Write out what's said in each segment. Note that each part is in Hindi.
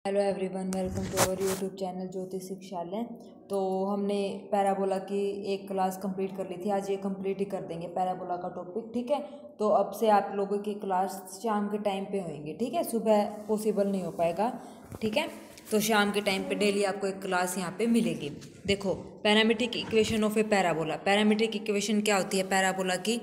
Hello everyone, welcome to our YouTube channel Jyoti Shikshalaya. तो हमने पैराबोला की एक क्लास कंप्लीट कर ली थी। आज ये कंप्लीट ही कर देंगे पैराबोला का टॉपिक, ठीक है। तो अब से आप लोगों की क्लास शाम के टाइम पे होंगे, ठीक है। सुबह पॉसिबल नहीं हो पाएगा, ठीक है। तो शाम के टाइम पे डेली आपको एक क्लास यहाँ पे मिलेगी। देखो, parametric equation of A parabola. Parametric equation क्या होती है पैराबोला की?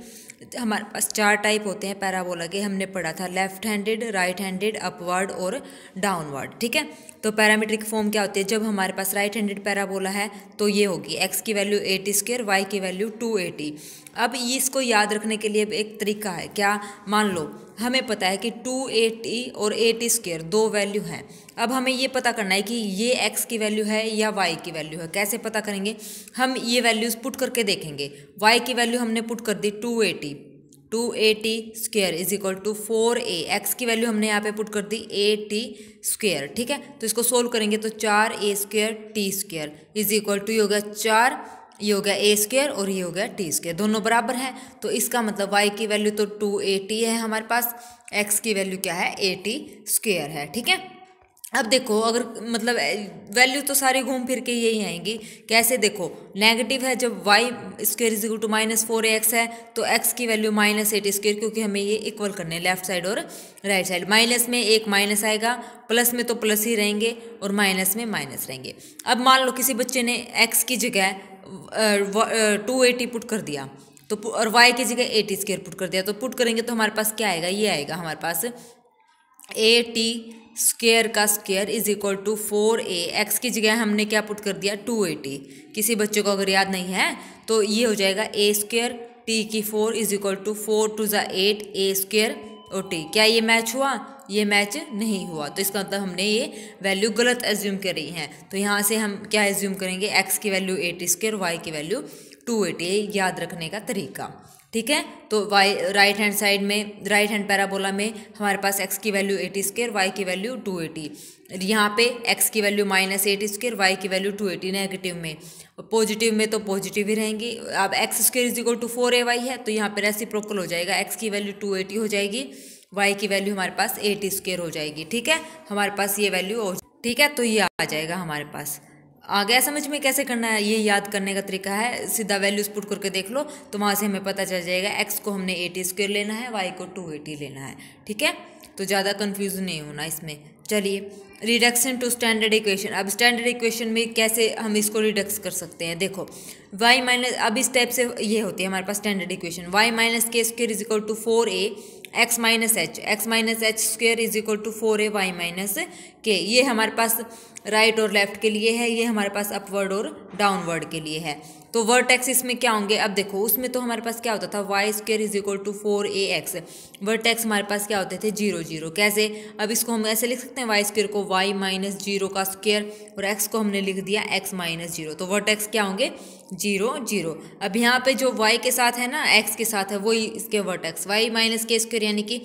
हमारे पास चार टाइप होते हैं पैराबोला के, हमने पढ़ा था left handed, right handed, upward और डाउनवर्ड, ठीक है। तो पैरामीट्रिक फॉर्म क्या होती है? जब हमारे पास राइट हैंडेड पैराबोला है तो ये होगी x की वैल्यू 80 स्क्वायर, y की वैल्यू 280। अब इसको याद रखने के लिए एक तरीका है। क्या? मान लो हमें पता है कि 280 और 80 स्क्वायर दो वैल्यू हैं। अब हमें ये पता करना है कि ये x की वैल्यू है या y की वैल्यू है। कैसे पता करेंगे? हम ये वैल्यूज पुट करके देखेंगे। y की वैल्यू हमने पुट कर दी 280 square is equal to 4a। X की वैल्यू हमने यहाँ पे पुट कर दी 80 स्क्वायर, ठीक है। तो इसको सोल्व करेंगे तो 4a square t square is equal to, ये हो गया 4, ये हो गया a स्क्वायर और ये हो गया टी स्क्वायर, दोनों बराबर हैं। तो इसका मतलब y की वैल्यू तो 280 है हमारे पास, x की वैल्यू क्या है? 80 स्क्वायर है, ठीक है। अब देखो, अगर मतलब वैल्यू तो सारी घूम फिर के यही आएंगी। कैसे? देखो, नेगेटिव है जब y square is equal to -4x है तो x की वैल्यू -80 स्क्वायर, क्योंकि हमें ये इक्वल करने लेफ्ट साइड और राइट साइड। माइनस में एक माइनस आएगा, प्लस में तो प्लस ही रहेंगे और माइनस में माइनस रहेंगे। अब मान लो किसी बच्चे ने x की जगह 280 पुट कर दिया तो, और y की जगह 80 स्क्वायर पुट कर दिया, तो पुट करेंगे तो हमारे पास क्या आएगा? ये आएगा हमारे पास 80 स्क्वायर का square is equal to 4a। X की जगह हमने क्या पुट कर दिया? 280। किसी बच्चे को अगर याद नहीं है तो ये हो जाएगा a स्क्वायर टी की 4 इज इक्वल टू 4 टू ज़ा 8 a स्क्वायर और टी। क्या ये मैच हुआ? ये मैच नहीं हुआ। तो इसका मतलब हमने ये वैल्यू गलत एज्यूम करी है। तो यहाँ से हम क्या एज्यूम करेंगे? एक्स की वैल्यू 80 स्क्वायर, वाई की वैल्यू 280। याद रखने का तरीका, ठीक है। तो y राइट हैंड साइड में, राइट हैंड पैराबोला में हमारे पास x की वैल्यू 80 स्क्वायर, y की वैल्यू 280। यहाँ पे x की वैल्यू -80 स्क्वायर, y की वैल्यू 280। नेगेटिव में, पॉजिटिव में तो पॉजिटिव ही रहेंगी। अब x square is equal to 4ay है तो यहाँ पे रेसिप्रोकल हो जाएगा, x की वैल्यू 280 हो जाएगी, y की वैल्यू हमारे पास 80 स्क्वायर हो जाएगी, ठीक है। हमारे पास ये वैल्यू हो, ठीक है। तो ये आ जाएगा हमारे पास। आ गया समझ में कैसे करना है? ये याद करने का तरीका है। सीधा वैल्यूज पुट करके देख लो तो वहाँ से हमें पता चल जाएगा। x को हमने 80 स्क्वायर लेना है, y को 280 लेना है, ठीक है। तो ज़्यादा कंफ्यूज नहीं होना इसमें। चलिए, रिडक्शन टू स्टैंडर्ड इक्वेशन। अब स्टैंडर्ड इक्वेशन में कैसे हम इसको रिडक्स कर सकते हैं? देखो, y माइनस, अब इस टाइप से ये होती है हमारे पास standard equation. y minus k square is equal to 4a x minus h square is equal to 4a y minus k. ये हमारे पास राइट और लेफ्ट के लिए है, ये हमारे पास अपवर्ड और डाउनवर्ड के लिए है। तो वर्टेक्स इसमें क्या होंगे? अब देखो, उसमें तो हमारे पास क्या होता था? y square is equal to 4ax। Vertex हमारे पास क्या होते थे? 0 0। कैसे? अब इसको हम ऐसे लिख सकते हैं, y स्क्वायर को y माइनस 0 का स्क्वायर और x को हमने लिख दिया x माइनस 0। तो वर्टेक्स क्या होंगे? 0 0। अब यहाँ पे जो y के साथ है ना, x के साथ है, वही इसके vertex y minus k square यानी कि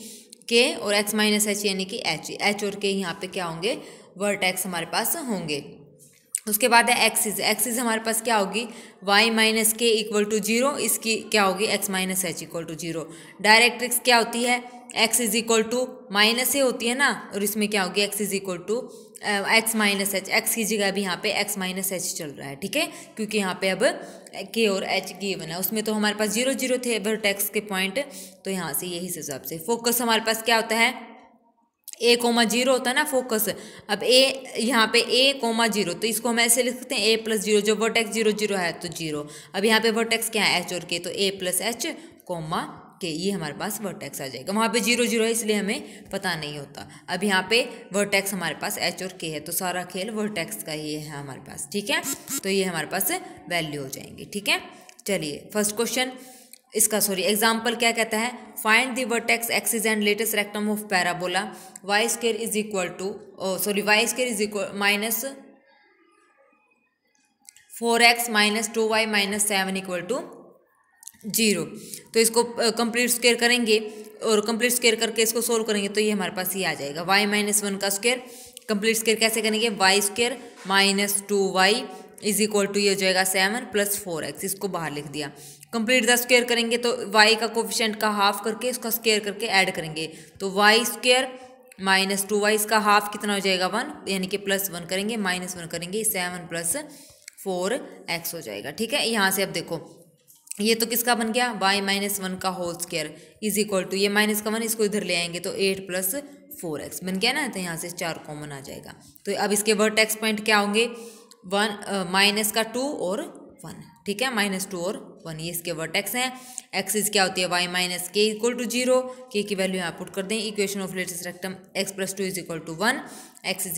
k और x माइनस एच यानी कि h और k यहाँ पे क्या होंगे? वर्टेक्स हमारे पास होंगे। उसके बाद है एक्सिस हमारे पास क्या होगी? y minus k equal to 0, इसकी क्या होगी? x minus h equal to 0। Directrix क्या होती है? x is equal to minus से होती है ना, और इसमें क्या होगी? x is equal to x minus h. X की जगह भी यहाँ पे x माइनस एच चल रहा है, ठीक है, क्योंकि यहाँ पे अब k और h गिवन है। उसमें तो हमारे पास 0 0 थे वर्टेक्स के पॉइंट, तो यहाँ से यही हिसाब से। फोकस हमारे पास क्या होता है? a,0 होता है ना फोकस। अब a यहाँ पे a,0, तो इसको हम ऐसे लिख सकते हैं a प्लस 0। जो वर्टेक्स 0 0 है तो 0। अब यहाँ पे वर्टेक्स क्या है? h और k, तो a plus h comma k, ये हमारे पास वर्टेक्स आ जाएगा। वहाँ पे 0 0 है इसलिए हमें पता नहीं होता। अब यहाँ पे वर्टेक्स हमारे पास h और k है, तो सारा खेल वर्टेक्स का ही है हमारे पास, ठीक है। तो ये हमारे पास वैल्यू हो जाएंगी, ठीक है। चलिए, फर्स्ट क्वेश्चन इसका एग्जाम्पल क्या कहता है? Find the vertex axis and latus rectum of parabola y square is equal to y square is equal minus 4x minus 2y minus 7 equal to 0। तो इसको कंप्लीट स्क्वायर करेंगे और कंप्लीट स्क्वायर करके इसको सोल्व करेंगे तो ये हमारे पास ये आ जाएगा y माइनस 1 का स्क्वायर। कंप्लीट स्क्वायर कैसे करेंगे? y square minus 2y is equal to, ये हो जाएगा 7 प्लस 4x, इसको बाहर लिख दिया। कंप्लीट द स्क्वायर करेंगे तो y का कोफिशिएंट का हाफ करके इसका स्क्वायर करके ऐड करेंगे, तो y स्क्वायर माइनस 2y, इसका हाफ कितना हो जाएगा 1, यानी कि +1 करेंगे, -1 करेंगे, 7 + 4x हो जाएगा। ठीक है, यहाँ से अब देखो ये तो किसका बन गया, y - 1 का whole square is equal to, ये माइनस का 1 इसको इधर ले आएंगे तो 8 + 4x बन गया ना, तो यहाँ से 4 कॉमन आ जाएगा। तो अब इसके वर्टेक्स पॉइंट क्या होंगे, 1 - 2 और 1। ठीक है, -2 और 1 ये इसके वर्टेक्स हैं। एक्सिस क्या होती है, y - k = 0, k की वैल्यू यहाँ पुट कर दें। Equation of latus rectum x + 2 = 1, x =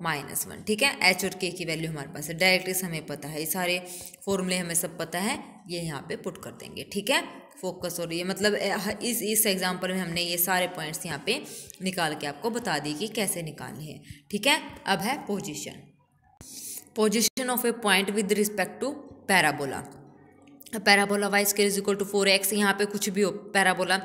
-1। ठीक है, h और k की वैल्यू हमारे पास है, डायरेक्टली हमें पता है, ये सारे फॉर्मूले हमें सब पता है, ये यहाँ पे पुट कर देंगे। ठीक है, फोकस हो रही है, मतलब इस एग्जाम्पल में हमने ये सारे पॉइंट्स यहाँ पे निकाल के आपको बता दी कि कैसे निकालने हैं। ठीक है, अब है position of a point with respect to parabola. Parabola y ² = 4x, यहाँ पे कुछ भी हो, parabola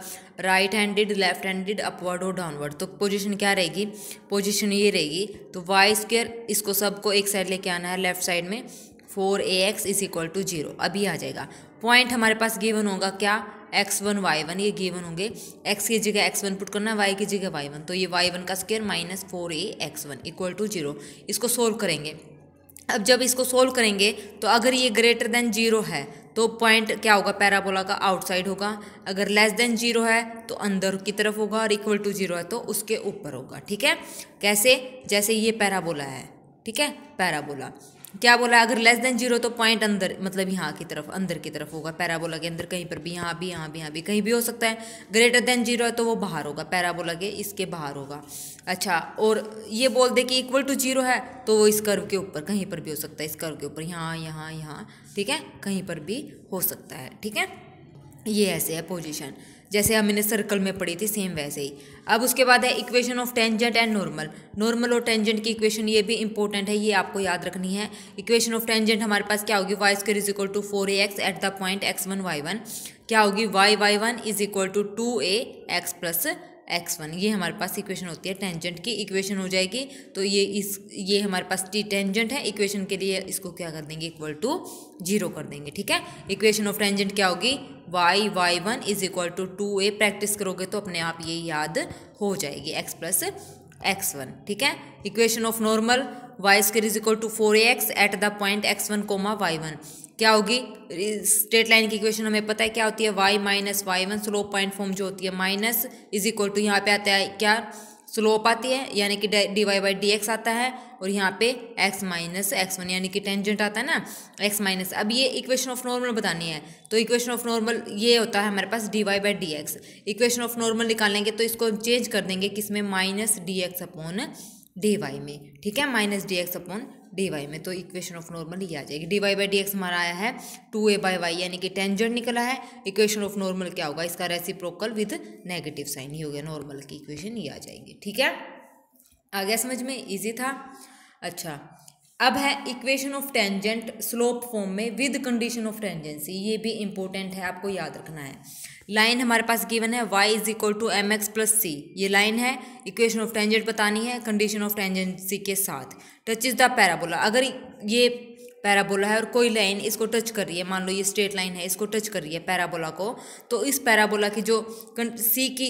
right handed, left handed, upward और डाउनवर्ड, तो पोजीशन क्या रहेगी, पोजीशन ये रहेगी। तो y², इसको सबको एक साइड लेके आना है लेफ्ट साइड में, 4ax = 0, अभी आ जाएगा। पॉइंट हमारे पास गिवन होगा क्या, x1 y1, ये गिवन होंगे, x की जगह x1 पुट करना, y की जगह y1, तो ये y1 का स्क्वायर -4ax1 = 0। इसको सोल्व करेंगे। अब जब इसको सोल्व करेंगे तो अगर ये ग्रेटर देन 0 है तो पॉइंट क्या होगा, पैराबोला का आउटसाइड होगा, अगर लेस देन 0 है तो अंदर की तरफ होगा, और इक्वल टू 0 है तो उसके ऊपर होगा। ठीक है, कैसे, जैसे ये पैराबोला है, ठीक है, पैराबोला क्या बोला, अगर लेस देन 0 तो पॉइंट अंदर, मतलब यहाँ की तरफ, अंदर की तरफ होगा, पैराबोला के अंदर कहीं पर भी, यहाँ भी, यहाँ भी, यहाँ भी, कहीं भी हो सकता है। ग्रेटर देन 0 है तो वो बाहर होगा, पैराबोला के इसके बाहर होगा। अच्छा, और ये बोल दे कि इक्वल टू 0 है तो वो इस कर्व के ऊपर कहीं पर भी हो सकता है, इस कर्व के ऊपर, यहाँ यहाँ यहाँ, ठीक है, कहीं पर भी हो सकता है। ठीक है, ये ऐसे है पोजीशन, जैसे हमने सर्कल में पढ़ी थी सेम वैसे ही। अब उसके बाद है equation of tangent and normal और टेंजेंट की इक्वेशन, ये भी इंपॉर्टेंट है, ये आपको याद रखनी है। इक्वेशन ऑफ टेंजेंट हमारे पास क्या होगी, y² = 4ax at the point x1 y1, क्या होगी, y1 = 2ax + x1, ये हमारे पास इक्वेशन होती है, टेंजेंट की इक्वेशन हो जाएगी। तो ये हमारे पास टेंजेंट है, इक्वेशन के लिए इसको क्या कर देंगे, = 0 कर देंगे। ठीक है, इक्वेशन ऑफ टेंजेंट क्या होगी, y1 = 2a, प्रैक्टिस करोगे तो अपने आप ये याद हो जाएगी, x + x1। ठीक है, equation of normal y² = 4ax at the point x1, y1, क्या होगी, स्ट्रेट लाइन की इक्वेशन हमें पता है क्या होती है, y - y1, slope point form जो होती है, माइनस = यहाँ पे आता है क्या, स्लोप आती है, यानी कि dy/dx आता है, और यहाँ पे x - x1 यानी कि टेंजेंट आता है ना, x-। अब ये इक्वेशन ऑफ नॉर्मल बतानी है, तो इक्वेशन ऑफ नॉर्मल ये होता है हमारे पास dy/dx। इक्वेशन ऑफ नॉर्मल निकालेंगे तो इसको चेंज कर देंगे किसमें, -dx/dy में। ठीक है, -dx/dy में, तो इक्वेशन ऑफ नॉर्मल ये आ जाएगी। dy/dx हमारा आया है 2a/y, यानी कि टेंजेंट निकला है। इक्वेशन ऑफ नॉर्मल क्या होगा, इसका रेसिप्रोकल विद नेगेटिव साइन ही हो गया, नॉर्मल की इक्वेशन ये आ जाएगी। ठीक है, आ गया समझ में, इजी था। अच्छा, अब है equation of tangent slope form में विद कंडीशन ऑफ टेंजेंसी, ये भी इंपॉर्टेंट है, आपको याद रखना है। लाइन हमारे पास गिवन है y = mx + c, ये लाइन है, इक्वेशन ऑफ टेंजेंट बतानी है कंडीशन ऑफ टेंजेंसी के साथ। टच इज द पैराबोला, अगर ये पैराबोला है और कोई लाइन इसको टच कर रही है, मान लो ये स्ट्रेट लाइन है, इसको टच कर रही है पैराबोला को, तो इस पैराबोला की जो सी की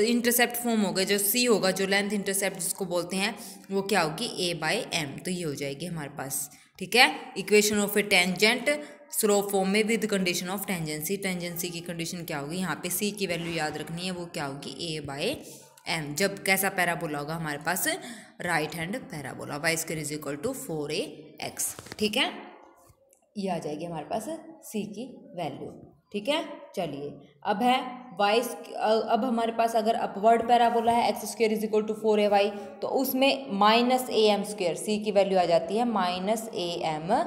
इंटरसेप्ट फॉर्म होगा, जो सी होगा, जो लेंथ इंटरसेप्ट जिसको बोलते हैं, वो क्या होगी, a/m, तो ये हो जाएगी हमारे पास। ठीक है, equation of a tangent slope form में with condition of tangency, tangency की कंडीशन क्या होगी, यहाँ पे सी की वैल्यू याद रखनी है, वो क्या होगी, a/m। जब कैसा पैराबोला होगा हमारे पास, right hand parabola, y² = 4ax। ठीक है, ये आ जाएगी हमारे पास सी की वैल्यू। ठीक है, चलिए अब है y, अब हमारे पास अगर अपवर्ड पैराबोला है x² = 4ay, तो उसमें -am², सी की वैल्यू आ जाती है -am²,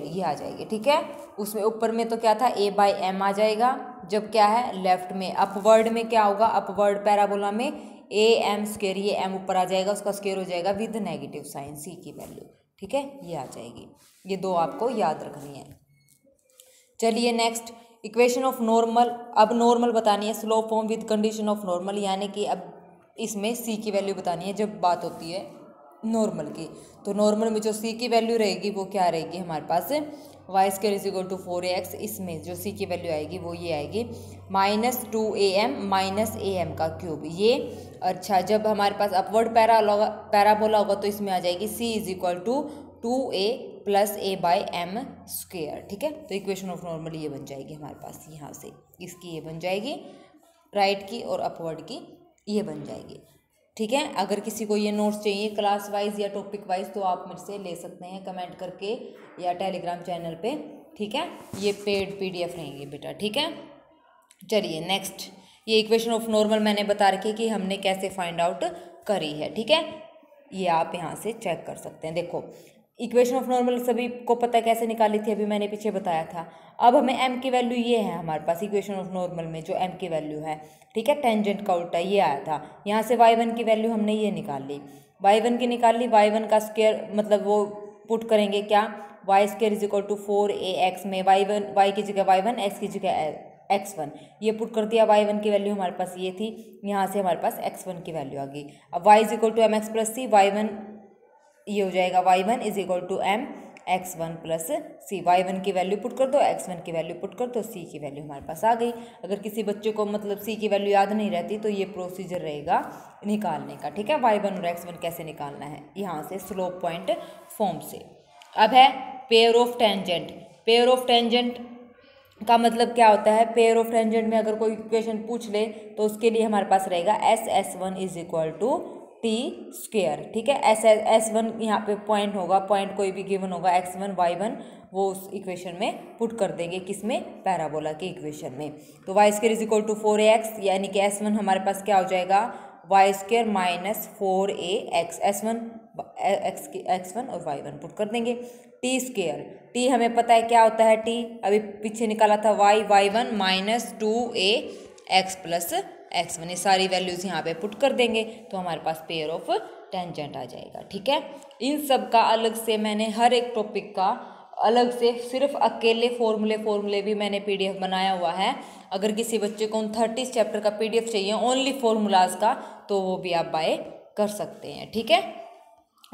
ये आ जाएगी। ठीक है, उसमें ऊपर में तो क्या था, a/m आ जाएगा, जब क्या है लेफ्ट में, अपवर्ड में क्या होगा, अपवर्ड पैराबोला में am², ये m ऊपर आ जाएगा, उसका स्क्वायर हो जाएगा विद नेगेटिव साइन, सी की वैल्यू। ठीक है, ये आ जाएगी, ये दो आपको याद रखनी है। चलिए नेक्स्ट, इक्वेशन ऑफ नॉर्मल, अब नॉर्मल बतानी है, slope form with condition of normal, यानी कि अब इसमें सी की वैल्यू बतानी है जब बात होती है नॉर्मल की। तो नॉर्मल में जो सी की वैल्यू रहेगी वो क्या रहेगी हमारे पास, y square is equal to 4ax। इसमें जो सी की वैल्यू आएगी वो ये आएगी -2am माइनस am का क्यूब ये। अच्छा, जब हमारे पास अपवर्ड पैराबोला होगा तो इसमें आ जाएगी c is equal to 2a plus a by m square. ठीक है, तो इक्वेशन ऑफ नॉर्मल ये बन जाएगी हमारे पास, यहाँ से इसकी ये बन जाएगी, राइट की और अपवर्ड की ये बन जाएगी। ठीक है, अगर किसी को ये नोट्स चाहिए क्लास वाइज या टॉपिक वाइज तो आप मुझसे ले सकते हैं कमेंट करके या टेलीग्राम चैनल पे। ठीक है, ये पेड PDF रहेंगे बेटा। ठीक है, चलिए नेक्स्ट, ये इक्वेशन ऑफ नॉर्मल मैंने बता रखी कि हमने कैसे फाइंड आउट करी है। ठीक है, ये आप यहाँ से चेक कर सकते हैं। देखो, इक्वेशन ऑफ नॉर्मल सभी को पता है कैसे निकाली थी, अभी मैंने पीछे बताया था। अब हमें m की वैल्यू ये है हमारे पास इक्वेशन ऑफ नॉर्मल में, जो m की वैल्यू है, ठीक है, टेंजेंट का उल्टा ये आया था। यहाँ से y1 की वैल्यू हमने ये निकाल ली, y1 की निकाल ली, y1 का स्क्वायर मतलब वो पुट करेंगे क्या, y square is equal to 4ax में y की जगह y1, x की जगह x1, ये पुट कर दिया। y1 की वैल्यू हमारे पास ये थी, यहाँ से हमारे पास x1 की वैल्यू आ गई। अब y is equal to m x plus c, y1 ये हो जाएगा y1 is equal to m x1 plus c. y1 की वैल्यू पुट कर दो, x1 की वैल्यू पुट कर दो, c की वैल्यू हमारे पास आ गई। अगर किसी बच्चे को मतलब c की वैल्यू याद नहीं रहती तो ये प्रोसीजर रहेगा निकालने का। ठीक है, y1 और x1 कैसे निकालना है, यहाँ से स्लोप पॉइंट फॉर्म से। अब है pair of tangent. Pair of tangent का मतलब क्या होता है, पेयर ऑफ टेंजेंट में अगर कोई इक्वेशन पूछ ले तो उसके लिए हमारे पास रहेगा S1 is equal to t square. ठीक है, S1 यहाँ पे पॉइंट होगा, पॉइंट कोई भी गिवन होगा x1 y1, वो उस इक्वेशन में पुट कर देंगे, किसमें, पैराबोला के इक्वेशन में। तो y square is equal to 4ax, यानी कि S1 हमारे पास क्या हो जाएगा, Y square minus 4ax, x1 और y1 पुट कर देंगे। टी स्क्वेयर, टी हमें पता है क्या होता है, टी अभी पीछे निकाला था y1 minus 2ax plus x1, ये सारी वैल्यूज़ यहाँ पे पुट कर देंगे तो हमारे पास पेयर ऑफ टेंजेंट आ जाएगा। ठीक है, इन सब का अलग से मैंने हर एक टॉपिक का अलग से सिर्फ अकेले फॉर्मूले भी मैंने PDF बनाया हुआ है। अगर किसी बच्चे को 30 चैप्टर का PDF चाहिए ओनली फॉर्मूलाज का तो वो भी आप बाय कर सकते हैं। ठीक है,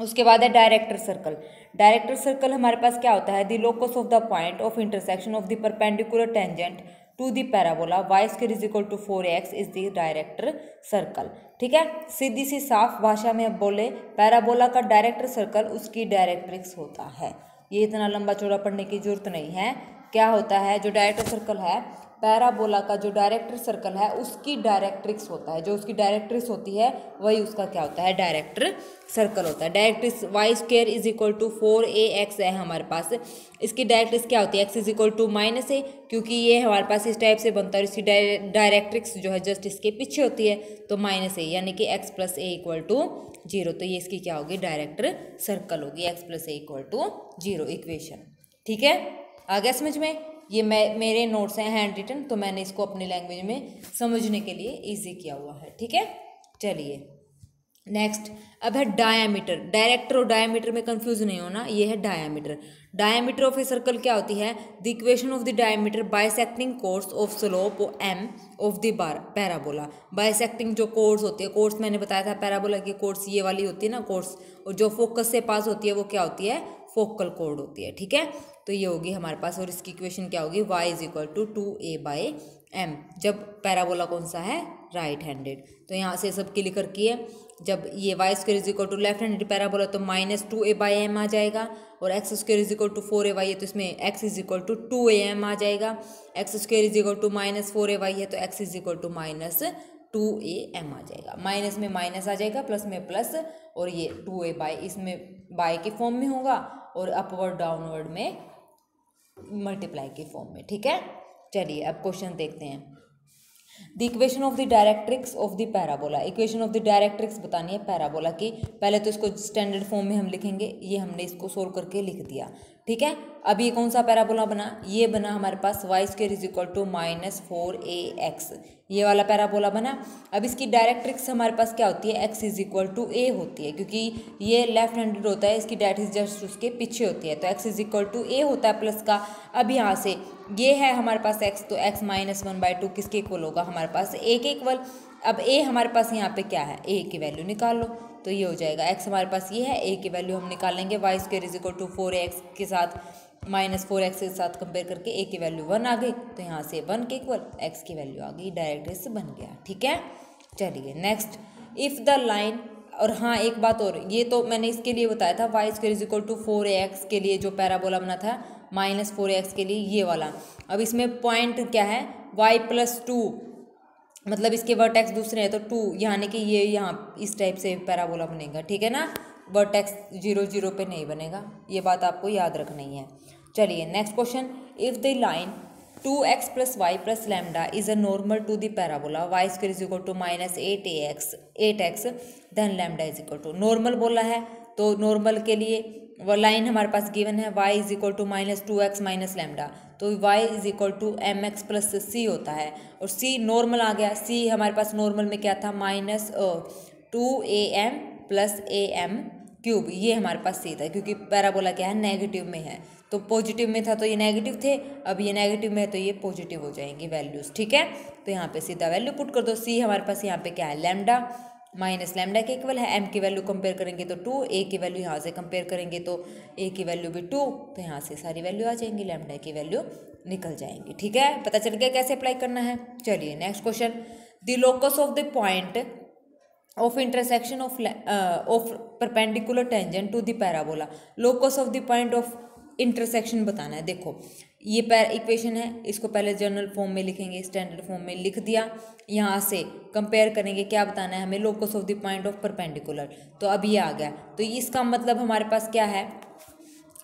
उसके बाद है डायरेक्टर सर्कल। डायरेक्टर सर्कल हमारे पास क्या होता है, the locus of the point of intersection of the perpendicular tangent to the parabola y square is equal to 4ax is the director circle. ठीक है, सीधी सी साफ भाषा में अब बोले, पैराबोला का डायरेक्टर सर्कल उसकी डायरेक्ट्रिक्स होता है। ये इतना लंबा चौड़ा पढ़ने की जरूरत नहीं है। क्या होता है, जो डायरेक्टर सर्कल है, पैराबोला का जो डायरेक्टर सर्कल है उसकी डायरेक्ट्रिक्स होता है, जो उसकी डायरेक्ट्रिक्स होती है वही उसका क्या होता है, डायरेक्टर सर्कल होता है। Directrix y square is equal to 4ax है हमारे पास, इसकी डायरेक्ट्रिक्स क्या होती है, x is equal to -a, क्योंकि ये हमारे पास इस टाइप से बनता है, इसकी डायरेक्ट्रिक्स जो है जस्ट इसके पीछे होती है, तो -a यानी कि x plus a equal to 0, तो ये इसकी क्या होगी, डायरेक्टर सर्कल होगी, x plus a equal to 0 equation. ठीक है, आ गया समझ में। ये मेरे नोट्स हैं हैंड रिटन, तो मैंने इसको अपनी लैंग्वेज में समझने के लिए इजी किया हुआ है। ठीक है, चलिए नेक्स्ट, अब है डायामीटर। डायरेक्टर और डायामीटर में कंफ्यूज नहीं होना, ये है diameter. Diameter of a circle क्या होती है, the equation of the diameter bisecting course of slope m of the parabola. Bisecting जो कोर्स होती है, कोर्स मैंने बताया था पैराबोला की कोर्स ये वाली होती है ना कोर्स, और जो फोकस से पास होती है वो क्या होती है, फोकल कोड होती है। ठीक है, तो ये होगी हमारे पास, और इसकी इक्वेशन क्या होगी, y is equal to 2a by m, जब पैराबोला कौन सा है, राइट हैंडेड। तो यहाँ से सब क्लियर कर किए, जब ये y square is equal to left handed parabola तो -2a बाई एम आ जाएगा, और x square is equal to 4ay है तो इसमें x is equal to 2am आ जाएगा। X square is equal to -4ay है तो x is equal to -2am आ जाएगा। माइनस में माइनस आ जाएगा, प्लस में प्लस, और ये 2a बाई इसमें बाई के फॉर्म में होगा, और अपवर्ड डाउनवर्ड में मल्टीप्लाई के फॉर्म में। ठीक है, चलिए अब क्वेश्चन देखते हैं। The equation of the directrix of the parabola, equation of the directrix बतानी है पैराबोला की। पहले तो इसको स्टैंडर्ड फॉर्म में हम लिखेंगे, ये हमने इसको सोल्व करके लिख दिया। ठीक है, अब ये कौन सा पैराबोला बना, ये बना हमारे पास y square is equal to -4ax, ये वाला पैराबोला बना। अब इसकी डायरेक्ट्रिक्स हमारे पास क्या होती है, x is equal to a होती है, क्योंकि ये लेफ्ट हैंडेड होता है, इसकी डायरेक्ट्रिक्स जस्ट उसके पीछे होती है, तो x is equal to a होता है प्लस का। अब यहाँ से ये है हमारे पास x, तो x -1/2 किसके इक्वल होगा, हमारे पास a के इक्वल। अब ए हमारे पास यहाँ पे क्या है, ए की वैल्यू निकाल लो तो ये हो जाएगा, एक्स हमारे पास ये है, ए की वैल्यू हम निकालेंगे y square is equal to 4x के साथ -4x के साथ कंपेयर करके ए की वैल्यू 1 आ गई, तो यहाँ से 1 के इक्वल एक्स की वैल्यू आ गई, डायरेक्ट इससे बन गया। ठीक है, चलिए नेक्स्ट, इफ़ द लाइन, और हाँ एक बात और, ये तो मैंने इसके लिए बताया था y square is equal to 4x के लिए जो पैराबोला बना था -4x के लिए ये वाला। अब इसमें पॉइंट क्या है, y+2, मतलब इसके वर्टेक्स दूसरे हैं तो 2, यानी कि ये यहाँ इस टाइप से पैराबोला बनेगा। ठीक है ना, वर्टेक्स 0 0 पे नहीं बनेगा, ये बात आपको याद रखनी है। चलिए next question, if the line 2x + y + lambda is a normal to the parabola y square is equal to -8x then lambda is equal to, normal बोला है तो नॉर्मल के लिए वो लाइन हमारे पास गिवन है y is equal to -2x - lambda, तो y is equal to mx + c होता है, और c नॉर्मल आ गया, c हमारे पास नॉर्मल में क्या था -2am + am³, ये हमारे पास c था, क्योंकि पैराबोला क्या है नेगेटिव में है, तो पॉजिटिव में था तो ये नेगेटिव थे, अब ये नेगेटिव में है तो ये पॉजिटिव हो जाएंगी वैल्यूज़। ठीक है, तो यहाँ पे सीधा वैल्यू पुट कर दो, c हमारे पास यहाँ पे क्या है लैम्डा, माइनस लैम्डा के इक्वल है, m की वैल्यू कंपेयर करेंगे तो 2, a की वैल्यू यहाँ से कंपेयर करेंगे तो a की वैल्यू भी 2, तो यहाँ से सारी वैल्यू आ जाएंगी, लैम्डा की वैल्यू निकल जाएंगी। ठीक है, पता चल गया कैसे अप्लाई करना है। चलिए next question, the locus of the point of intersection of perpendicular tangent to the parabola, locus of the point of intersection बताना है। देखो ये इक्वेशन है, इसको पहले जनरल फॉर्म में लिखेंगे, स्टैंडर्ड फॉर्म में लिख दिया, यहाँ से कंपेयर करेंगे, क्या बताना है हमें, locus of the point of perpendicular, तो अब ये आ गया, तो इसका मतलब हमारे पास क्या है,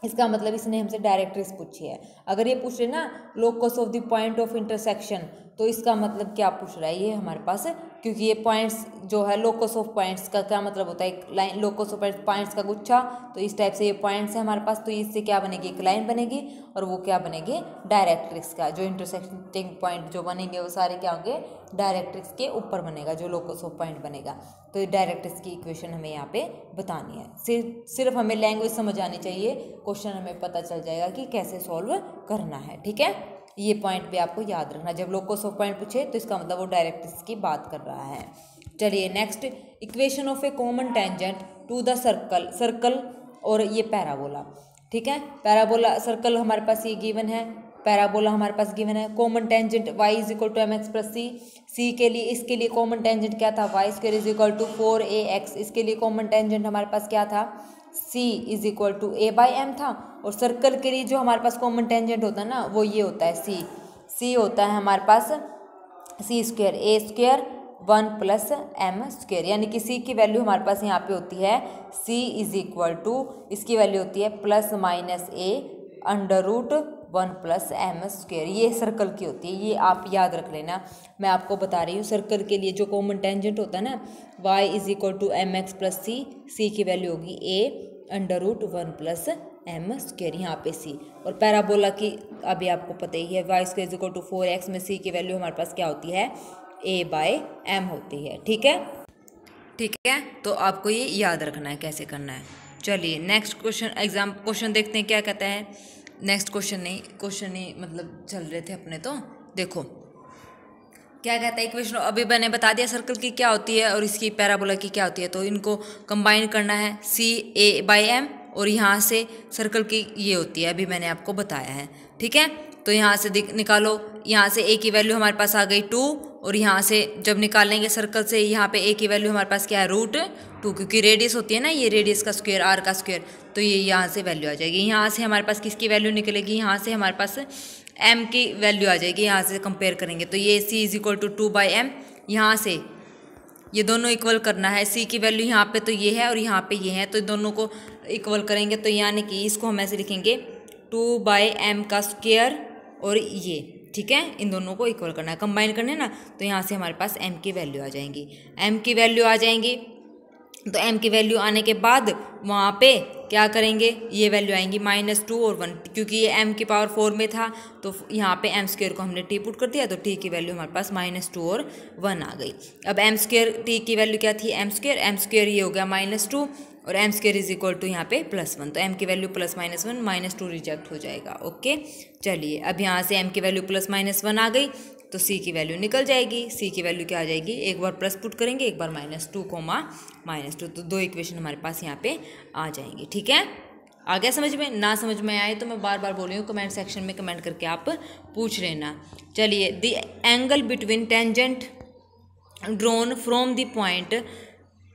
इसका मतलब इसने हमसे डायरेक्ट्रिक्स पूछी है। अगर ये पूछ रहे ना locus of the point of intersection, तो इसका मतलब क्या पूछ रहा है ये हमारे पास, क्योंकि ये पॉइंट्स जो है लोकस ऑफ पॉइंट्स का क्या मतलब होता है, एक लाइन, लोकस ऑफ पॉइंट्स का गुच्छा, तो इस टाइप से ये पॉइंट्स है हमारे पास, तो इससे क्या बनेगी, एक लाइन बनेगी, और वो क्या बनेगी, डायरेक्ट्रिक्स का जो इंटरसेक्टिंग पॉइंट जो बनेंगे वो सारे क्या होंगे, डायरेक्ट्रिक्स के ऊपर बनेगा जो लोकस ऑफ पॉइंट बनेगा। तो ये डायरेक्ट्रिक्स की इक्वेशन हमें यहाँ पे बतानी है, सिर्फ हमें लैंग्वेज समझ आनी चाहिए, क्वेश्चन हमें पता चल जाएगा कि कैसे सॉल्व करना है। ठीक है, ये पॉइंट भी आपको याद रखना, जब लोकस ऑफ पॉइंट पूछे तो इसका मतलब वो डायरेक्ट्रिक्स की बात कर रहा है। चलिए next, equation of a common tangent to the circle और ये पैराबोला। ठीक है, पैराबोला सर्कल हमारे पास ये गिवन है, पैराबोला हमारे पास गिवन है, common tangent y is equal to mx + c के लिए, इसके लिए कॉमन टेंजेंट क्या था, y square is equal to 4ax, इसके लिए कॉमन टेंजेंट हमारे पास क्या था, c is equal to a/m था, और सर्कल के लिए जो हमारे पास कॉमन टेंजेंट होता है ना वो ये होता है c होता है हमारे पास c स्क्वायर a² 1 + m², यानी कि c की वैल्यू हमारे पास यहाँ पे होती है c इज इक्वल टू, इसकी वैल्यू होती है ±a√1 + m², ये सर्कल की होती है, ये आप याद रख लेना, मैं आपको बता रही हूँ सर्कल के लिए जो कॉमन टेंजेंट होता है ना y is equal to mx + c की वैल्यू होगी a√1 + m², यहाँ पे c, और पैराबोला की अभी आपको पता ही है y square is equal to 4x में c की वैल्यू हमारे पास क्या होती है, a/m होती है। ठीक है, ठीक है, तो आपको ये याद रखना है कैसे करना है। चलिए नेक्स्ट क्वेश्चन देखते हैं क्या कहता है। नेक्स्ट क्वेश्चन नहीं मतलब चल रहे थे अपने, तो देखो क्या कहता है इक्वेशन, अभी मैंने बता दिया सर्कल की क्या होती है और इसकी पैराबोला की क्या होती है, तो इनको कंबाइन करना है, c a/m, और यहाँ से सर्कल की ये होती है, अभी मैंने आपको बताया है। ठीक है, तो यहाँ से निकालो, यहाँ से a की वैल्यू हमारे पास आ गई 2, और यहाँ से जब निकालेंगे सर्कल से यहाँ पे a की वैल्यू हमारे पास क्या है √2, क्योंकि रेडियस होती है ना ये रेडियस का स्क्वायर r का स्क्वायर, तो ये यहाँ से वैल्यू आ जाएगी। यहाँ से हमारे पास किसकी वैल्यू निकलेगी, यहाँ से हमारे पास m की वैल्यू आ जाएगी, यहाँ से कंपेयर करेंगे तो ये c is equal to 2/m, यहाँ से ये दोनों इक्वल करना है, c की वैल्यू यहाँ पे तो ये है और यहाँ पे ये है, तो दोनों को इक्वल करेंगे, तो यानी कि इसको हम ऐसे लिखेंगे 2/m का स्क्वायर, और ये ठीक है, इन दोनों को इक्वल करना है, कंबाइन करना है ना, तो यहाँ से हमारे पास m की वैल्यू आ जाएंगी, m की वैल्यू आ जाएंगी, तो m की वैल्यू आने के बाद वहाँ पे क्या करेंगे, ये वैल्यू आएंगी -2 और 1, क्योंकि ये m की पावर 4 में था, तो यहाँ पे m² को हमने t पुट कर दिया, तो t की वैल्यू हमारे पास -2 और 1 आ गई। अब m² t की वैल्यू क्या थी, m² ये हो गया -2, और m² इज इक्वल टू यहाँ पे +1, तो m की वैल्यू +-1 -2 रिजेक्ट हो जाएगा। ओके, चलिए अब यहाँ से m की वैल्यू +-1 आ गई, तो सी की वैल्यू निकल जाएगी। सी की वैल्यू क्या आ जाएगी, एक बार प्लस पुट करेंगे, एक बार -2, -2, तो दो इक्वेशन हमारे पास यहाँ पे आ जाएंगी। ठीक है, आ गया समझ में? ना समझ में आए तो मैं बार बार बोल रही हूँ, कमेंट सेक्शन में कमेंट करके आप पूछ लेना। चलिए, the angle between tangent drawn from the point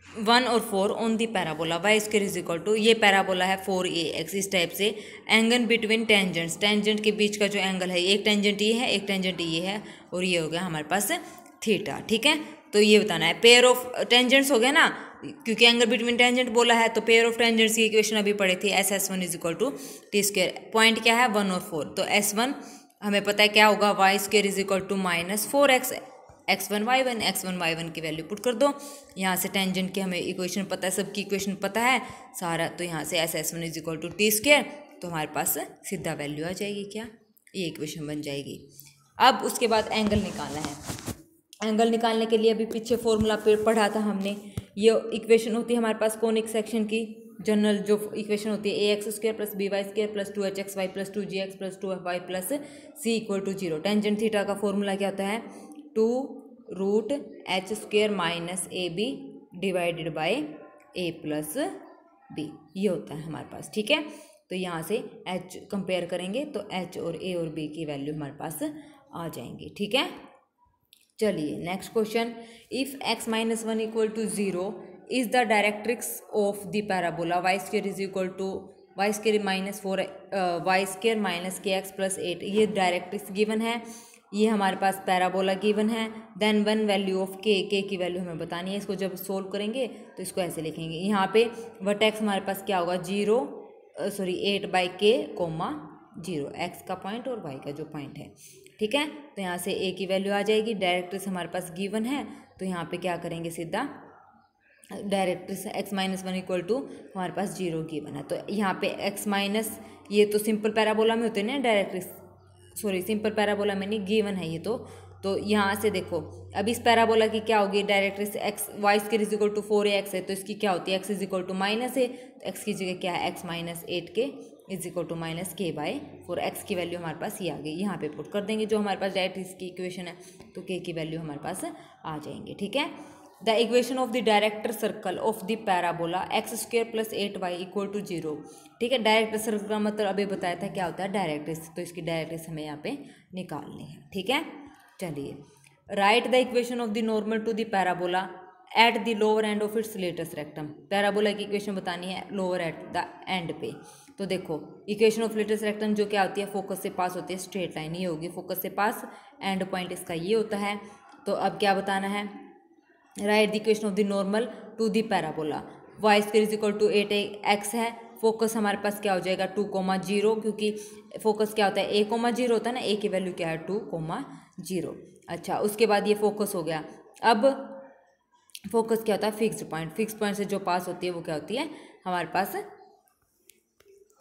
1 और 4 on the parabola y square is equal to, ये पैराबोला है 4ax, इस टाइप से एंगल बिटवीन टेंजेंट्स, टेंजेंट के बीच का जो एंगल है, एक टेंजेंट ये है, एक टेंजेंट ये है, और ये हो गया हमारे पास थीटा। ठीक है, तो ये बताना है। पेयर ऑफ टेंजेंट्स हो गया ना, क्योंकि एंगल बिटवीन टेंजेंट बोला है, तो पेयर ऑफ टेंजेंट्स की इक्वेशन अभी पढ़ी थी, S1 is equal to t square. Point क्या है 1 और 4, तो S1 हमें पता है क्या होगा, y square is equal to -4x, x1 y1, x1 y1 की वैल्यू पुट कर दो। यहाँ से टेंजेंट की हमें इक्वेशन पता है, सबकी इक्वेशन पता है सारा, तो यहाँ से S1 is equal to t square, तो हमारे पास सीधा वैल्यू आ जाएगी, क्या ये इक्वेशन बन जाएगी। अब उसके बाद एंगल निकालना है। एंगल निकालने के लिए अभी पीछे फॉर्मूला पढ़ा था हमने, ये इक्वेशन होती है हमारे पास कोनिक सेक्शन की, जनरल जो इक्वेशन होती है ax² + by² + 2hxy + 2gx + 2fy + c = 0। Tangent theta का फॉर्मूला क्या होता है, 2√h² - ab divided by a + b, ये होता है हमारे पास। ठीक है, तो यहाँ से h कंपेयर करेंगे तो h और a और b की वैल्यू हमारे पास आ जाएंगी। ठीक है, चलिए next question, if x - 1 = 0 is the directrix of the parabola y² is equal to y² -4 y² - kx + 8, ये डायरेक्ट्रिक्स गिवन है, ये हमारे पास पैराबोला गिवन है। देन वन वैल्यू ऑफ के की वैल्यू हमें बतानी है। इसको जब सोल्व करेंगे तो इसको ऐसे लिखेंगे, यहाँ पे वर्टेक्स हमारे पास क्या होगा 8/k, 0, x का पॉइंट और y का जो पॉइंट है। ठीक है, तो यहाँ से a की वैल्यू आ जाएगी, डायरेक्ट्रिक्स हमारे पास गिवन है, तो यहाँ पे क्या करेंगे, सीधा डायरेक्ट्रिक्स x - 1 इक्वल टू हमारे पास 0 गिवन है, तो यहाँ पे x माइनस, ये तो सिंपल पैराबोला में होते हैं ना डायरेक्ट्रिक्स, सॉरी सिंपल पैराबोला में नहीं, गिवन है ये तो यहाँ से देखो, अब इस पैराबोला की क्या होगी, directrix x y² is equal to 4ax है, तो इसकी क्या होती है, x is equal to -a, तो x की जगह क्या है, x - 8k is equal to -k/4, x की वैल्यू हमारे पास ये आ गई, यहाँ पे पुट कर देंगे जो हमारे पास डायरेक्ट्रिक्स की इक्वेशन है, तो k की वैल्यू हमारे पास आ जाएंगे। ठीक है, the equation of the director circle of the parabola x² + 8y = 0। ठीक है, डायरेक्टर सर्कल का मतलब अभी बताया था क्या होता है, डायरेक्ट्रिक्स, तो इसकी डायरेक्ट्रिक्स हमें यहाँ पे निकालनी है। ठीक है, चलिए, write the equation of the normal to the parabola at the lower end of its latus rectum, parabola की इक्वेशन बतानी है लोअर एट द एंड पे। तो देखो, इक्वेशन ऑफ लेटेस्ट रेक्टम जो क्या होती है, फोकस से पास होती है स्ट्रेट लाइन, ये होगी फोकस से पास, एंड पॉइंट इसका ये होता है। तो अब क्या बताना है, write the equation of the normal to the parabola, y² is equal to 8x है, फोकस हमारे पास क्या हो जाएगा 2,0, क्योंकि फोकस क्या होता है a,0 होता है ना, a की वैल्यू क्या है 2,0। अच्छा, उसके बाद ये फोकस हो गया। अब फोकस क्या होता है, फिक्स्ड पॉइंट से जो पास होती है वो क्या होती है हमारे पास,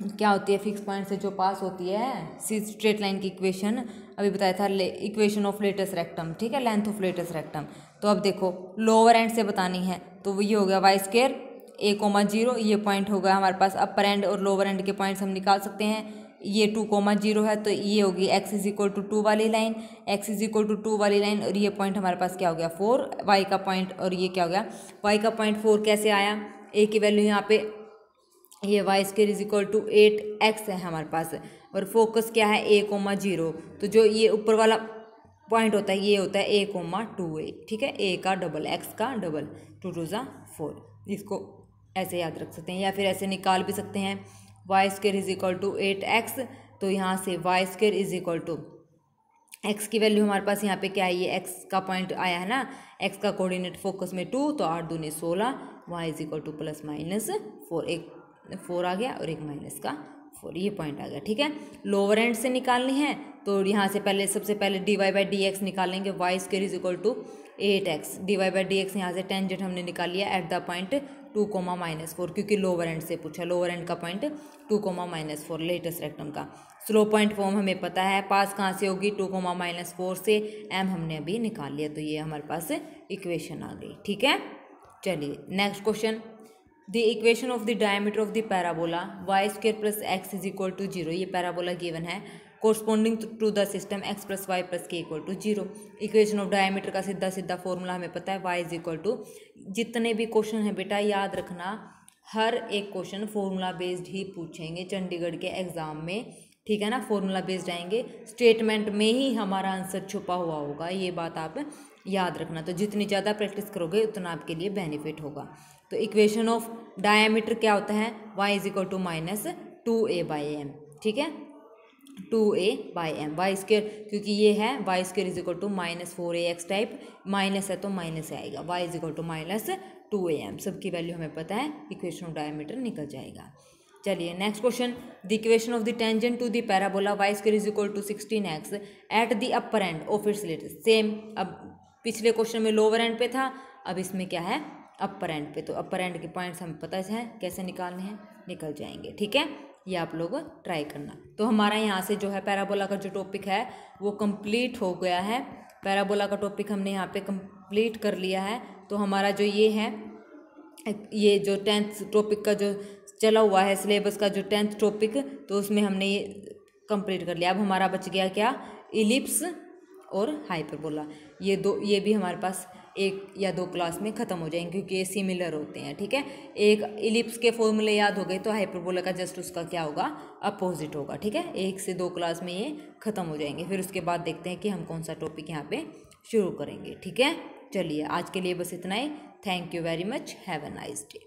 क्या होती है, फिक्स पॉइंट से जो पास होती है, सी स्ट्रेट लाइन की इक्वेशन अभी बताया था, इक्वेशन ऑफ लेटेस्ट रेक्टम। ठीक है, लेंथ ऑफ लेटेस्ट रेक्टम। तो अब देखो, लोअर एंड से बतानी है, तो वो ये हो गया y² a,0, ये पॉइंट होगा हमारे पास। अपर एंड और लोअर एंड के पॉइंट्स हम निकाल सकते हैं, ये 2,0 है, तो ये होगी x इज इक्वल टू 2 वाली line, x is equal to 2 वाली लाइन, और ये पॉइंट हमारे पास क्या हो गया 4, y का पॉइंट, और ये क्या हो गया y का पॉइंट 4 कैसे आया, a की वैल्यू यहाँ पे ये y² is equal to 8x है हमारे पास, और फोकस क्या है a,0, तो जो ये ऊपर वाला पॉइंट होता है ये होता है a,2a। ठीक है, a का डबल, x का डबल, 2 2 4, इसको ऐसे याद रख सकते हैं, या फिर ऐसे निकाल भी सकते हैं, y² is equal to 8x, तो यहाँ से y² is equal to x की वैल्यू हमारे पास यहाँ पे क्या है, ये x का पॉइंट आया है ना, x का कोऑर्डिनेट फोकस में 2, तो 8 दूनी 16, y इज इक्वल टू +-4, एक 4 आ गया और एक माइनस का 4, ये पॉइंट आ गया। ठीक है, लोअर एंड से निकालनी है, तो यहाँ से पहले सबसे पहले dy/dx निकालेंगे, y² is equal to 8x, dy/dx यहाँ से टेंजेंट हमने निकाल लिया एट द पॉइंट 2,-4, क्योंकि लोअर एंड से पूछा, लोअर एंड का पॉइंट 2,-4 लेटेस्ट रेक्टम का। स्लो पॉइंट फॉर्म हमें पता है, पास कहाँ से होगी 2,-4 से, m हमने अभी निकाल लिया, तो ये हमारे पास इक्वेशन आ गई। ठीक है, चलिए next question, the equation of the diameter of the parabola y² + x is equal to 0, ये पैराबोला गिवन है, corresponding to the system x plus y plus k equal to 0। Equation of diameter का सीधा सीधा फॉर्मूला हमें पता है, y इज इक्वल टू, जितने भी क्वेश्चन हैं बेटा याद रखना, हर एक क्वेश्चन फॉर्मूला बेस्ड ही पूछेंगे चंडीगढ़ के एग्जाम में, ठीक है ना। फॉर्मूला बेस्ड आएंगे, स्टेटमेंट में ही हमारा आंसर छुपा हुआ होगा, ये बात आप याद रखना। तो जितनी ज़्यादा प्रैक्टिस करोगे उतना आपके लिए बेनिफिट होगा। तो इक्वेशन ऑफ डायमीटर क्या होता है, y is equal to minus 2a/m, ठीक है, 2a/m, वाई स्क्वेयर, क्योंकि ये है y square is equal to -4ax type, minus है तो माइनस आएगा, y is equal to -2am, सबकी वैल्यू हमें पता है, इक्वेशन ऑफ डायमीटर निकल जाएगा। चलिए next question, the equation of the tangent to the parabola y square is equal to 16x at the upper end of its latus, same, अब पिछले क्वेश्चन में लोअर एंड पे था, अब इसमें क्या है अपर एंड पे। तो अपर एंड के पॉइंट्स हमें पता है कैसे निकालने हैं, निकल जाएंगे, ठीक है, ये आप लोग ट्राई करना। तो हमारा यहाँ से जो है पैराबोला का जो टॉपिक है वो कंप्लीट हो गया है, पैराबोला का टॉपिक हमने यहाँ पे कंप्लीट कर लिया है। तो हमारा जो ये है, ये जो 10th टॉपिक का जो चला हुआ है सिलेबस का जो 10th टॉपिक, तो उसमें हमने ये कंप्लीट कर लिया। अब हमारा बच गया क्या, इलिप्स और हाइपरबोला, ये भी हमारे पास 1 या 2 क्लास में ख़त्म हो जाएंगे क्योंकि ये सिमिलर होते हैं, ठीक है। एक इलिप्स के फॉर्मूले याद हो गए तो हाइपरबोला का जस्ट उसका क्या होगा, अपोजिट होगा, ठीक है। 1 से 2 क्लास में ये ख़त्म हो जाएंगे, फिर उसके बाद देखते हैं कि हम कौन सा टॉपिक यहाँ पे शुरू करेंगे, ठीक है। चलिए आज के लिए बस इतना ही, thank you very much, have a nice day.